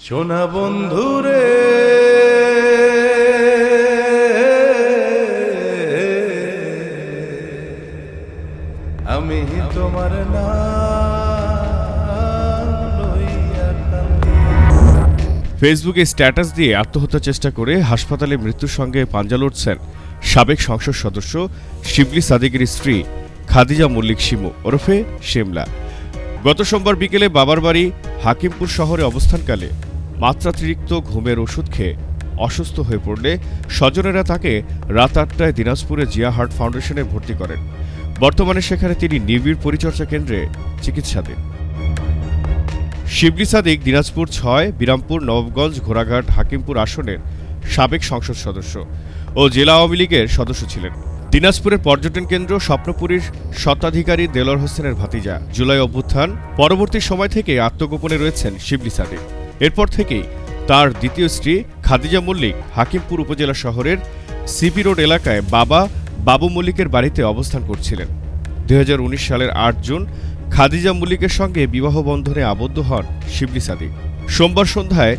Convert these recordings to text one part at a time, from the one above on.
সোনা বন্ধুরে আমি তোমার নাম লইয়া কান্দি। ফেসবুকে স্ট্যাটাস দিয়ে আত্মহত্যার চেষ্টা করে হাসপাতালে মৃত্যুর সঙ্গে পাঞ্জা লড়ছেন সাবেক সংসদ সদস্য শিবলি সাদিকের স্ত্রী খাদিজা মল্লিক শিমু ওরফে শেমলা। গত সোমবার বিকেলে বাবার বাড়ি হাকিমপুর শহরে অবস্থানকালে মাত্রাতিরিক্ত ঘুমের ওষুধ খেয়ে অসুস্থ হয়ে পড়লে স্বজনেরা তাকে রাত ৮টায় দিনাজপুরে জিয়া হার্ট ফাউন্ডেশনে ভর্তি করেন। বর্তমানে সেখানে তিনি নিবিড় পরিচর্যা কেন্দ্রে চিকিৎসাধীন। শিবলি সাদিক দিনাজপুর ৬, বিরামপুর, নবাবগঞ্জ, ঘোড়াঘাট, হাকিমপুর আসনের সাবেক সংসদ সদস্য ও জেলা আওয়ামী লীগের সদস্য ছিলেন। দিনাজপুরের পর্যটন কেন্দ্র স্বপ্নপুরীর স্বত্বাধিকারী দেলোয়ার হোসেনের ভাতিজা। জুলাই অভ্যুত্থান পরবর্তী সময় থেকে আত্মগোপনে রয়েছেন শিবলি সাদিক। এরপর থেকেই তার দ্বিতীয় স্ত্রী খাদিজা মল্লিক হাকিমপুর উপজেলা শহরের সিপি রোড এলাকায় বাবু মল্লিকের বাড়িতে অবস্থান করছিলেন। ২০১৯ সালের ৮ জুন খাদিজা মল্লিকের সঙ্গে বিবাহ বন্ধনে আবদ্ধ হন শিবলি সাদিক। সোমবার সন্ধ্যায়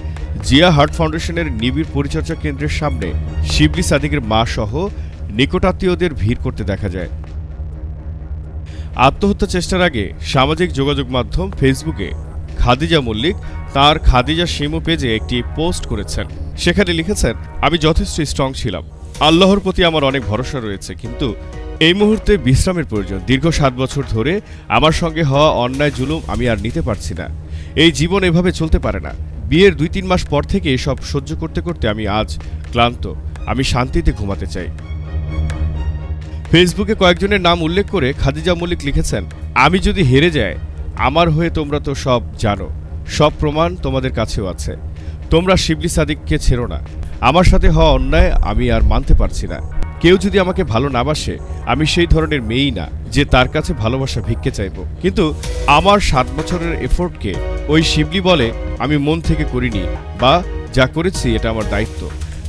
জিয়া হার্ট ফাউন্ডেশনের নিবিড় পরিচর্যা কেন্দ্রের সামনে শিবলি সাদিকের মা সহ নিকটাত্মীয়দের ভিড় করতে দেখা যায়। আত্মহত্যা চেষ্টার আগে সামাজিক যোগাযোগ মাধ্যম ফেসবুকে খাদিজা মল্লিক তার খাদিজা শিমু পেজে একটি পোস্ট করেছেন। সেখানে লিখেছেন, আমি যথেষ্ট স্ট্রং ছিলাম, আল্লাহর প্রতি আমার অনেক ভরসা রয়েছে, কিন্তু এই মুহূর্তে বিশ্রামের প্রয়োজন। দীর্ঘ ৭ বছর ধরে আমার সঙ্গে হওয়া অন্যায় জুলুম আমি আর নিতে পারছি না। এই জীবন এভাবে চলতে পারে না। বিয়ের ২-৩ মাস পর থেকে এসব সহ্য করতে করতে আমি আজ ক্লান্ত। আমি শান্তিতে ঘুমাতে চাই। ফেসবুকে কয়েকজনের নাম উল্লেখ করে খাদিজা মল্লিক লিখেছেন, আমি যদি হেরে যাই, আমার হয়ে তোমরা তো সব জানো, সব প্রমাণ তোমাদের কাছেও আছে। তোমরা শিবলি সাদিককে ছেড়ো না। আমার সাথে হওয়া অন্যায় আমি আর মানতে পারছি না। কেউ যদি আমাকে ভালো না বাসে, আমি সেই ধরনের মেয়েই না যে তার কাছে ভালোবাসা ভিক্ষে চাইব। কিন্তু আমার ৭ বছরের এফোর্টকে ওই শিবলি বলে আমি মন থেকে করিনি, বা যা করেছি এটা আমার দায়িত্ব।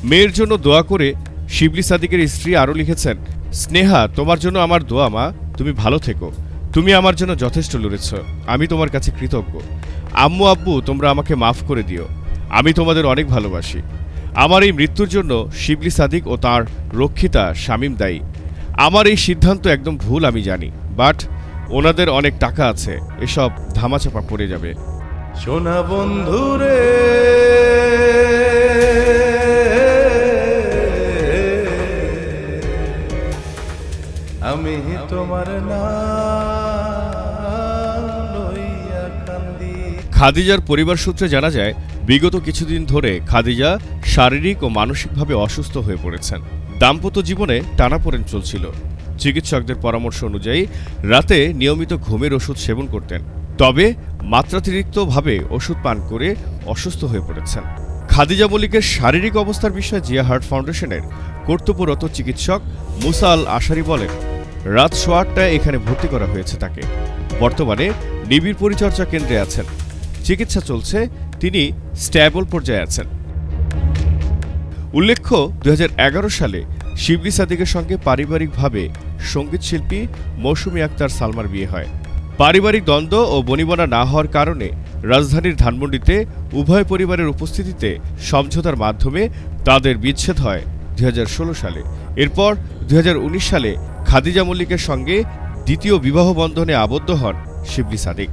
মেয়ের জন্য দোয়া করে শিবলি সাদিকের স্ত্রী আরও লিখেছেন, স্নেহা, তোমার জন্য আমার দোয়া মা, তুমি ভালো থেকো। তুমি আমার জন্য যথেষ্ট লড়েছ, আমি তোমার কাছে কৃতজ্ঞ। আম্মু আব্বু, তোমরা আমাকে মাফ করে দিও, আমি তোমাদের অনেক ভালোবাসি। আমার এই মৃত্যুর জন্য শিবলি সাদিক ও তার রক্ষিতা শামীম দায়ী। আমার এই সিদ্ধান্ত একদম ভুল আমি জানি, বাট ওনাদের অনেক টাকা আছে, এসব ধামাচাপা পড়ে যাবে। সোনা বন্ধুরে আমি তোমার নাম লইয়া কান্দি। খাদিজার পরিবার সূত্রে জানা যায়, বিগত কিছুদিন ধরে খাদিজা শারীরিক ও মানসিকভাবে অসুস্থ হয়ে পড়েছেন। দাম্পত্য জীবনে টানাপোড়েন চলছিল। চিকিৎসকদের পরামর্শ অনুযায়ী রাতে নিয়মিত ঘুমের ওষুধ সেবন করতেন, তবে মাত্রাতিরিক্তভাবে ওষুধ পান করে অসুস্থ হয়ে পড়েছেন। খাদিজা মল্লিকের শারীরিক অবস্থার বিষয়ে জিয়া হার্ট ফাউন্ডেশনের কর্তব্যরত চিকিৎসক মুসা আল আশারি বলেন, রাত ৮টায় এখানে ভর্তি করা হয়েছে তাকে। বর্তমানে নিবিড় পরিচর্যা কেন্দ্রে আছেন, চিকিৎসা চলছে, তিনি স্ট্যাবল পর্যায়ে আছেন। উল্লেখ্য, ২০১১ সালে শিবলি সাদিকের সঙ্গে পারিবারিকভাবে সঙ্গীতশিল্পী মৌসুমী আক্তার সালমার বিয়ে হয়। পারিবারিক দ্বন্দ্ব ও বনিবনা না হওয়ার কারণে রাজধানীর ধানমন্ডিতে উভয় পরিবারের উপস্থিতিতে সমঝোতার মাধ্যমে তাদের বিচ্ছেদ হয় ২০১৬ সালে। এরপর ২০১৯ সালে খাদিজা মল্লিকের সঙ্গে দ্বিতীয় বিবাহ বন্ধনে আবদ্ধ হন শিবলি সাদিক।